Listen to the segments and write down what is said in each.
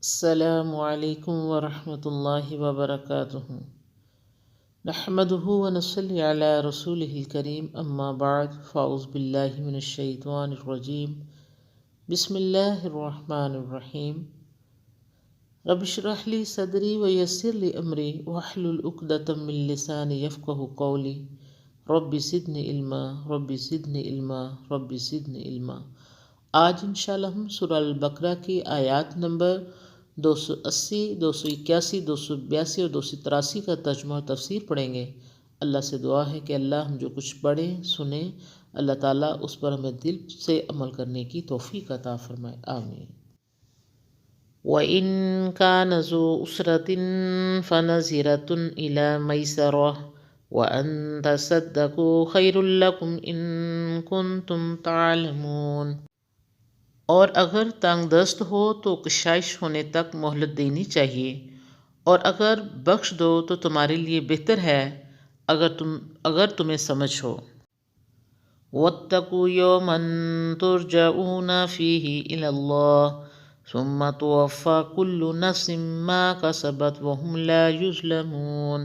السلام علیکم ورحمۃ اللہ وبرکاتہ۔ نحمده ونصلی علی رسولہ الکریم، اما بعد فاعوذ باللہ من الشیطان الرجیم، بسم اللہ الرحمن الرحیم۔ رب اشرح لی صدری ویسر لی امری واحلل عقدۃ من لسانی یفقہوا قولی، رب زدنی علما رب زدنی علما رب زدنی علما۔ آج انشاءاللہ ہم سورہ البقرہ کی آیات نمبر 280، 281، 282 اور 283 کا ترجمہ اور تفسیر پڑھیں گے۔ اللہ سے دعا ہے کہ اللہ ہم جو کچھ پڑھیں سنیں، اللہ تعالیٰ اس پر ہمیں دل سے عمل کرنے کی توفیق عطا فرمائے، آمین۔ وَإِن كَانَ ذُو أُسْرَةٍ فَنَظِرَةٌ إِلَى مَيْسَرَةٍ وَأَن تَصَدَّقُوا خَيْرٌ لَكُمْ إِن كُنتُمْ تَعْلَمُونَ۔ اور اگر تنگ دست ہو تو کشائش ہونے تک مہلت دینی چاہیے، اور اگر بخش دو تو تمہارے لیے بہتر ہے اگر تمہیں سمجھ ہو۔ وَاتَّقُوا يَوْمًا تُرْجَعُونَ فِيهِ إِلَى اللَّهِ ثُمَّ تُوَفَّى كُلُّ نَفْسٍ مَا كَسَبَتْ وَهُمْ لَا يُظْلَمُونَ۔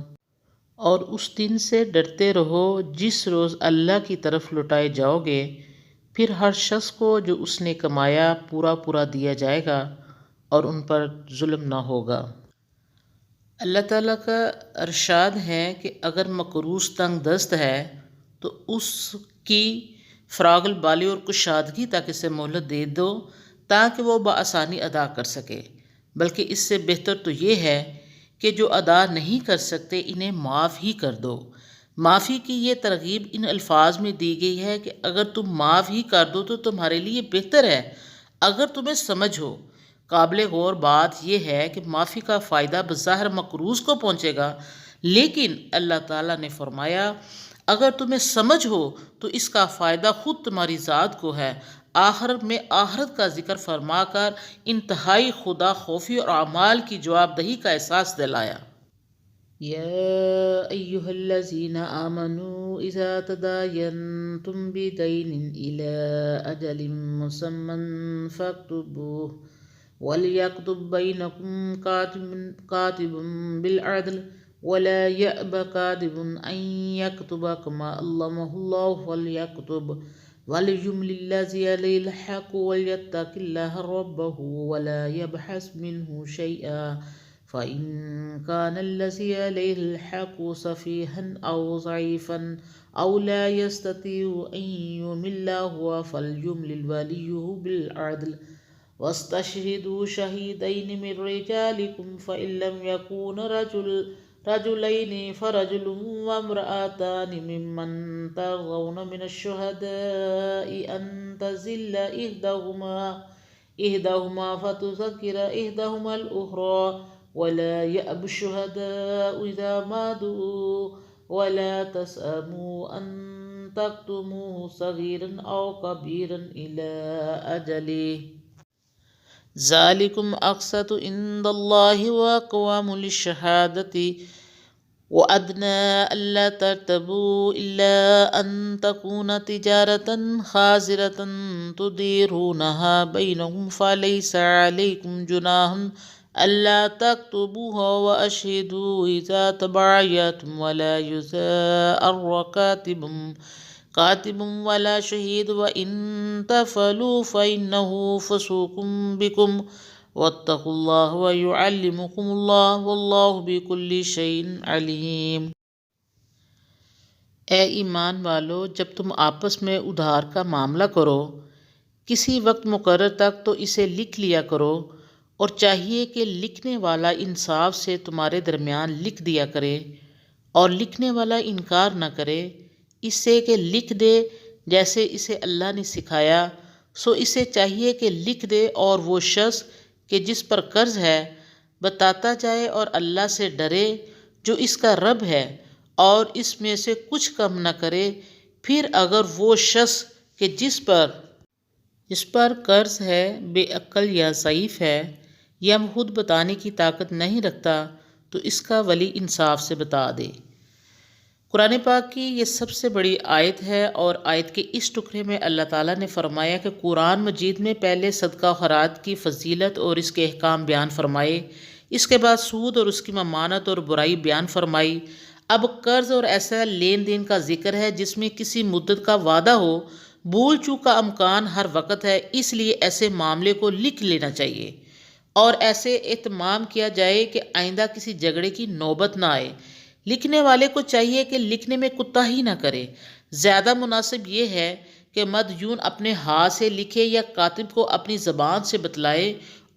اور اس دن سے ڈرتے رہو جس روز اللہ کی طرف لوٹائے جاؤ گے، پھر ہر شخص کو جو اس نے کمایا پورا دیا جائے گا اور ان پر ظلم نہ ہوگا۔ اللہ تعالیٰ کا ارشاد ہے کہ اگر مقروض تنگ دست ہے تو اس کی فراغ البالی اور کشادگی تک اسے مہلت دے دو تاکہ وہ بآسانی ادا کر سکے، بلکہ اس سے بہتر تو یہ ہے کہ جو ادا نہیں کر سکتے انہیں معاف ہی کر دو۔ معافی کی یہ ترغیب ان الفاظ میں دی گئی ہے کہ اگر تم معاف ہی کر دو تو تمہارے لیے بہتر ہے اگر تمہیں سمجھ ہو۔ قابل غور بات یہ ہے کہ معافی کا فائدہ بظاہر مقروض کو پہنچے گا، لیکن اللہ تعالیٰ نے فرمایا اگر تمہیں سمجھ ہو تو اس کا فائدہ خود تمہاری ذات کو ہے۔ آخر میں آخرت کا ذکر فرما کر انتہائی خدا خوفی اور اعمال کی جواب دہی کا احساس دلایا۔ یا ایہا الذین آمنوا اذا تداینتم بدین الی اجل مسمی فاکتبوہ ولیکتب بینکم کاتب بالعدل ولا یأب کاتب ان یکتب کما علمہ اللہ فلیکتب ولیجمل الذی علیہ الحق ولیتق اللہ ربہ ولا یبحث منہ شیئا فَإِن كَانَ الَّذِي عَلَيْهِ الْحَقُّ سَفِيهًا أَوْ ضَعِيفًا أَوْ لَا يَسْتَطِيعُ أَن يُمِلَّ هُوَ فَلْيُمْلِلْ وَلِيُّهُ بِالْعَدْلِ وَاسْتَشْهِدُوا شَهِيدَيْنِ مِن رِّجَالِكُمْ فَإِن لَّمْ يَكُونَا رَجُلَيْنِ فَرَجُلٌ وَامْرَأَتَانِ مِمَّن تَرْضَوْنَ مِنَ الشُّهَدَاءِ أَن تَضِلَّ إِحْدَاهُمَا فَتُذَكِّرَ إِحْدَاهُمَا الْأُخْرَىٰ ولا يأب الشهداء إذا ما دعوا ولا تسأموا أن تكتموه صغيرا أو كبيرا إلى أجله ذلكم أقسط عند الله وأقوم للشهادة وأدنى ألا ترتبوا إلا أن تكون تجارة خاسرة تديرونها بينكم فليس عليكم جناح ألا تكتبوها وأشهدوا إذا تبايعتم ولا يضار كاتب ولا شهيد وإن تفعلوا فإنه فسوق بكم واتقوا الله ويعلمكم الله والله بكل شيء عليم۔ اے ایمان والو، جب تم آپس میں ادھار کا معاملہ کرو کسی وقت مقرر تک تو اسے لکھ لیا کرو، اور چاہیے کہ لکھنے والا انصاف سے تمہارے درمیان لکھ دیا کرے اور لکھنے والا انکار نہ کرے اس سے کہ لکھ دے جیسے اسے اللہ نے سکھایا، سو اسے چاہیے کہ لکھ دے اور وہ شخص کہ جس پر قرض ہے بتاتا جائے اور اللہ سے ڈرے جو اس کا رب ہے، اور اس میں سے کچھ کم نہ کرے۔ پھر اگر وہ شخص کہ جس پر قرض ہے بے عقل یا ضعیف ہے یا خود بتانے کی طاقت نہیں رکھتا تو اس کا ولی انصاف سے بتا دے۔ قرآن پاک کی یہ سب سے بڑی آیت ہے، اور آیت کے اس ٹکڑے میں اللہ تعالیٰ نے فرمایا کہ قرآن مجید میں پہلے صدقہ و خیرات کی فضیلت اور اس کے احکام بیان فرمائے، اس کے بعد سود اور اس کی ممانعت اور برائی بیان فرمائی۔ اب قرض اور ایسا لین دین کا ذکر ہے جس میں کسی مدت کا وعدہ ہو، بھول چوک کا امکان ہر وقت ہے، اس لیے ایسے معاملے کو لکھ لینا چاہیے اور ایسے اہتمام کیا جائے کہ آئندہ کسی جھگڑے کی نوبت نہ آئے۔ لکھنے والے کو چاہیے کہ لکھنے میں کوتاہی نہ کرے، زیادہ مناسب یہ ہے کہ مدیون اپنے ہاتھ سے لکھے یا کاتب کو اپنی زبان سے بتلائے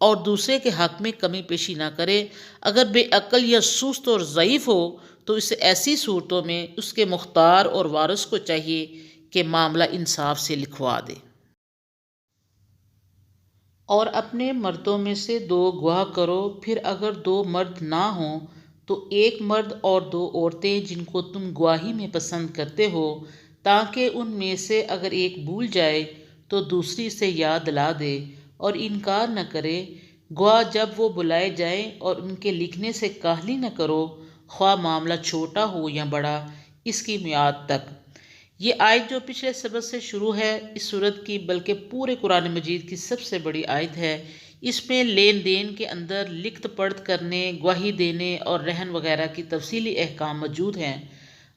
اور دوسرے کے حق میں کمی پیشی نہ کرے۔ اگر بے عقل یا سست اور ضعیف ہو تو اسے ایسی صورتوں میں اس کے مختار اور وارث کو چاہیے کہ معاملہ انصاف سے لکھوا دے۔ اور اپنے مردوں میں سے 2 گواہ کرو، پھر اگر 2 مرد نہ ہوں تو 1 مرد اور 2 عورتیں جن کو تم گواہی میں پسند کرتے ہو، تاکہ ان میں سے اگر ایک بھول جائے تو دوسری سے یاد دلا دے اور انکار نہ کرے۔ گواہ جب وہ بلائے جائیں اور ان کے لکھنے سے کاہلی نہ کرو، خواہ معاملہ چھوٹا ہو یا بڑا، اس کی میعاد تک۔ یہ آیت جو پچھلے سبق سے شروع ہے، اس صورت کی بلکہ پورے قرآن مجید کی سب سے بڑی آیت ہے۔ اس میں لین دین کے اندر لکھت پڑھت کرنے، گواہی دینے اور رہن وغیرہ کی تفصیلی احکام موجود ہیں۔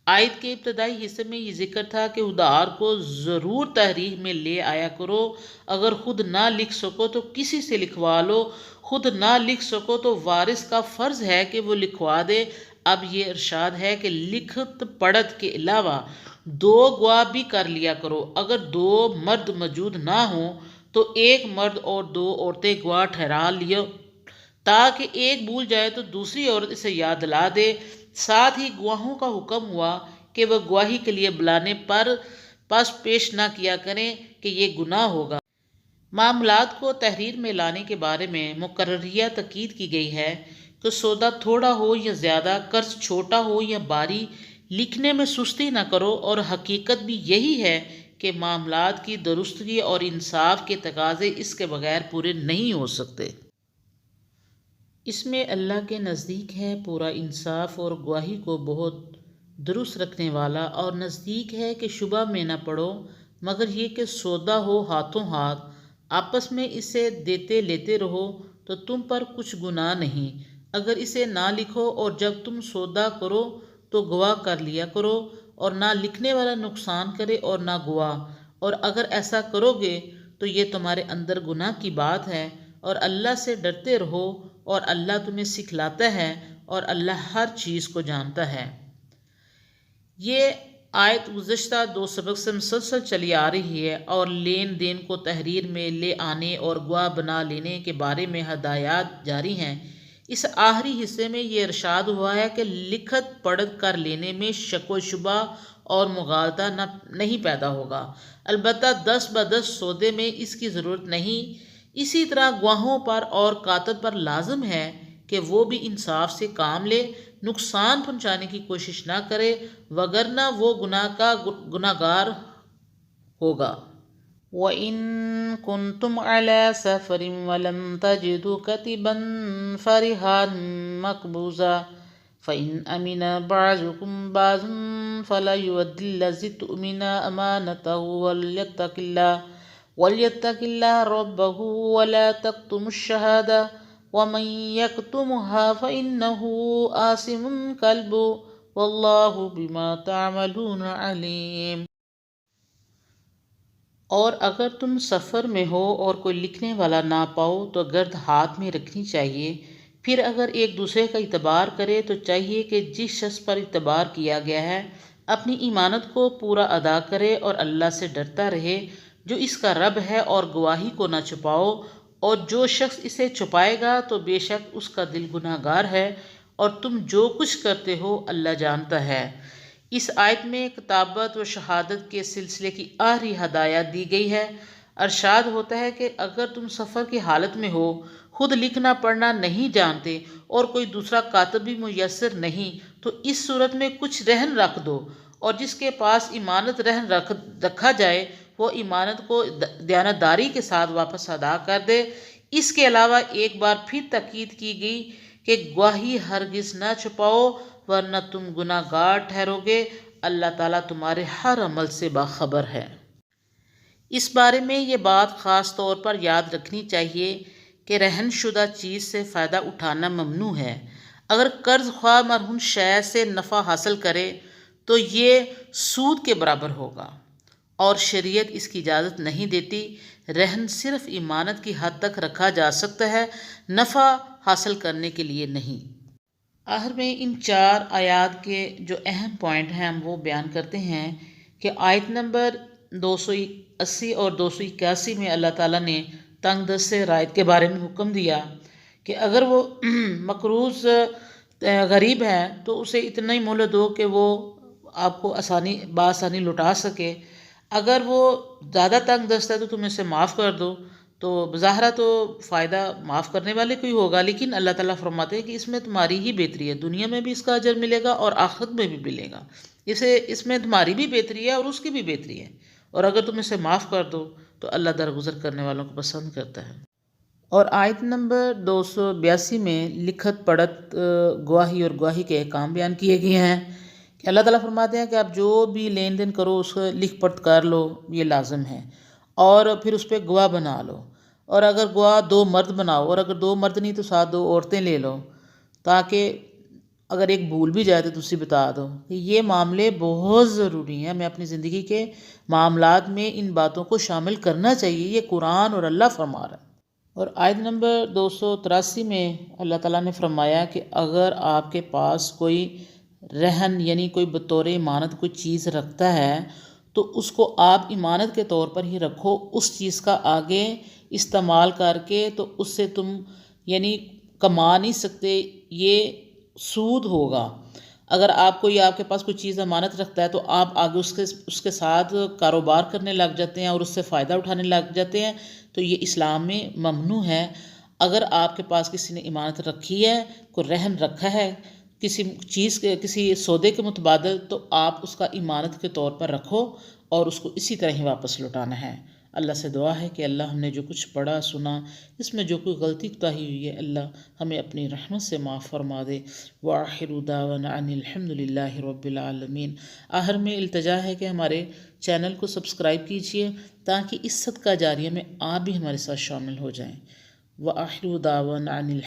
آیت کے ابتدائی حصے میں یہ ذکر تھا کہ ادھار کو ضرور تحریر میں لے آیا کرو، اگر خود نہ لکھ سکو تو کسی سے لکھوا لو، خود نہ لکھ سکو تو وارث کا فرض ہے کہ وہ لکھوا دے۔ اب یہ ارشاد ہے کہ لکھت پڑھت کے علاوہ 2 گواہ بھی کر لیا کرو، اگر 2 مرد موجود نہ ہوں تو 1 مرد اور 2 عورتیں گواہ ٹھہرا لیو، تاکہ ایک بھول جائے تو دوسری عورت اسے یاد دلا دے۔ ساتھ ہی گواہوں کا حکم ہوا کہ وہ گواہی کے لیے بلانے پر پس پیش نہ کیا کریں کہ یہ گناہ ہوگا۔ معاملات کو تحریر میں لانے کے بارے میں مقرریہ تاکید کی گئی ہے کہ سودا تھوڑا ہو یا زیادہ، قرض چھوٹا ہو یا باری، لکھنے میں سستی نہ کرو، اور حقیقت بھی یہی ہے کہ معاملات کی درستگی اور انصاف کے تقاضے اس کے بغیر پورے نہیں ہو سکتے۔ اس میں اللہ کے نزدیک ہے پورا انصاف اور گواہی کو بہت درست رکھنے والا، اور نزدیک ہے کہ شبہ میں نہ پڑو، مگر یہ کہ سودا ہو ہاتھوں ہاتھ، آپس میں اسے دیتے لیتے رہو تو تم پر کچھ گناہ نہیں۔ اگر اسے نہ لکھو اور جب تم سودا کرو تو گواہ کر لیا کرو، اور نہ لکھنے والا نقصان کرے اور نہ گواہ، اور اگر ایسا کرو گے تو یہ تمہارے اندر گناہ کی بات ہے، اور اللہ سے ڈرتے رہو، اور اللہ تمہیں سکھلاتا ہے، اور اللہ ہر چیز کو جانتا ہے۔ یہ آیت گزشتہ 2 سبق سے مسلسل چلی آ رہی ہے اور لین دین کو تحریر میں لے آنے اور گواہ بنا لینے کے بارے میں ہدایات جاری ہیں۔ اس آخری حصے میں یہ ارشاد ہوا ہے کہ لکھت پڑھت کر لینے میں شک و شبہ اور مغالطہ نہیں پیدا ہوگا، البتہ 10 بدس سودے میں اس کی ضرورت نہیں۔ اسی طرح گواہوں پر اور کاتب پر لازم ہے کہ وہ بھی انصاف سے کام لے، نقصان پہنچانے کی کوشش نہ کرے، وگرنہ وہ گناہ گار ہوگا۔ وَإِن كُنتُمْ عَلَى سَفَرٍ وَلَمْ تَجِدُوا كَاتِبًا فَرِهَانٌ مَقْبُوضَةٌ فَإِنْ أَمِنَ بَعْضُكُمْ بَعْضًا فَلْيُؤَدِّ الَّذِي اؤْتُمِنَ أَمَانَتَهُ وَلْيَتَّقِ اللَّهَ رَبَّهُ وَلَا تَكْتُمُوا الشَّهَادَةَ وَمَنْ يَكْتُمْهَا فَإِنَّهُ آثِمٌ قَلْبُهُ وَاللَّهُ بِمَا تَعْمَلُونَ عَلِيمٌ۔ اور اگر تم سفر میں ہو اور کوئی لکھنے والا نہ پاؤ تو گرد ہاتھ میں رکھنی چاہیے۔ پھر اگر ایک دوسرے کا اعتبار کرے تو چاہیے کہ جس شخص پر اعتبار کیا گیا ہے اپنی امانت کو پورا ادا کرے اور اللہ سے ڈرتا رہے جو اس کا رب ہے، اور گواہی کو نہ چھپاؤ، اور جو شخص اسے چھپائے گا تو بے شک اس کا دل گناہ گار ہے، اور تم جو کچھ کرتے ہو اللہ جانتا ہے۔ اس آیت میں کتابت و شہادت کے سلسلے کی آخری ہدایت دی گئی ہے۔ ارشاد ہوتا ہے کہ اگر تم سفر کی حالت میں ہو، خود لکھنا پڑھنا نہیں جانتے اور کوئی دوسرا کاتب بھی میسر نہیں، تو اس صورت میں کچھ رہن رکھ دو، اور جس کے پاس امانت رہن رکھا جائے وہ امانت کو دیانتداری کے ساتھ واپس ادا کر دے۔ اس کے علاوہ ایک بار پھر تاکید کی گئی کہ گواہی ہرگز نہ چھپاؤ، ورنہ تم گناہ گار ٹھہرو گے، اللہ تعالیٰ تمہارے ہر عمل سے باخبر ہے۔ اس بارے میں یہ بات خاص طور پر یاد رکھنی چاہیے کہ رہن شدہ چیز سے فائدہ اٹھانا ممنوع ہے۔ اگر قرض خواہ مرہون شے سے نفع حاصل کرے تو یہ سود کے برابر ہوگا اور شریعت اس کی اجازت نہیں دیتی۔ رہن صرف امانت کی حد تک رکھا جا سکتا ہے، نفع حاصل کرنے کے لیے نہیں۔ آخر میں ان 4 آیات کے جو اہم پوائنٹ ہیں ہم وہ بیان کرتے ہیں کہ آیت نمبر 280 اور 281 میں اللہ تعالیٰ نے تنگ دست رعیت کے بارے میں حکم دیا کہ اگر وہ مقروض غریب ہے تو اسے اتنا ہی مہلت دو کہ وہ آپ کو بآسانی لوٹا سکے۔ اگر وہ زیادہ تنگ دست ہے تو تم اسے معاف کر دو۔ تو بظاہرہ تو فائدہ معاف کرنے والے کو ہی ہوگا، لیکن اللہ تعالیٰ فرماتے ہیں کہ اس میں تمہاری ہی بہتری ہے، دنیا میں بھی اس کا اجر ملے گا اور آخرت میں بھی ملے گا۔ اس میں تمہاری بھی بہتری ہے اور اس کی بھی بہتری ہے، اور اگر تم اسے معاف کر دو تو اللہ درگزر کرنے والوں کو پسند کرتا ہے۔ اور آیت نمبر 282 میں لکھت پڑھت گواہی اور گواہی کے احکام بیان کیے گئے ہیں کہ اللہ تعالیٰ فرماتے ہیں کہ آپ جو بھی لین دین کرو اس کو لکھ پڑھ کر لو، یہ لازم ہے، اور پھر اس پہ گواہ بنا لو، اور اگر گواہ 2 مرد بناؤ، اور اگر 2 مرد نہیں تو ساتھ 2 عورتیں لے لو، تاکہ اگر ایک بھول بھی جائے تو دوسری بتا دو۔ یہ معاملے بہت ضروری ہیں، ہمیں اپنی زندگی کے معاملات میں ان باتوں کو شامل کرنا چاہیے، یہ قرآن اور اللہ فرما رہا ہے۔ اور آیت نمبر 283 میں اللہ تعالیٰ نے فرمایا کہ اگر آپ کے پاس کوئی رہن یعنی کوئی بطور امانت کوئی چیز رکھتا ہے تو اس کو آپ امانت کے طور پر ہی رکھو، اس چیز کا آگے استعمال کر کے تو اس سے تم یعنی کما نہیں سکتے، یہ سود ہوگا۔ اگر آپ کے پاس کوئی چیز امانت رکھتا ہے تو آپ آگے اس کے ساتھ کاروبار کرنے لگ جاتے ہیں اور اس سے فائدہ اٹھانے لگ جاتے ہیں، تو یہ اسلام میں ممنوع ہے۔ اگر آپ کے پاس کسی نے امانت رکھی ہے، کوئی رہن رکھا ہے کسی سودے کے متبادل، تو آپ اس کا امانت کے طور پر رکھو اور اس کو اسی طرح ہی واپس لوٹانا ہے۔ اللہ سے دعا ہے کہ اللہ ہم نے جو کچھ پڑھا سنا اس میں جو کوئی غلطی کوتاہی ہوئی ہے اللہ ہمیں اپنی رحمت سے معاف فرما دے۔ وآخر دعوانا ان الحمد للہ رب العالمین۔ آخر میں التجا ہے کہ ہمارے چینل کو سبسکرائب کیجئے تاکہ اس صدقہ جاریہ میں آپ بھی ہمارے ساتھ شامل ہو جائیں۔ وآخر دعوانا ان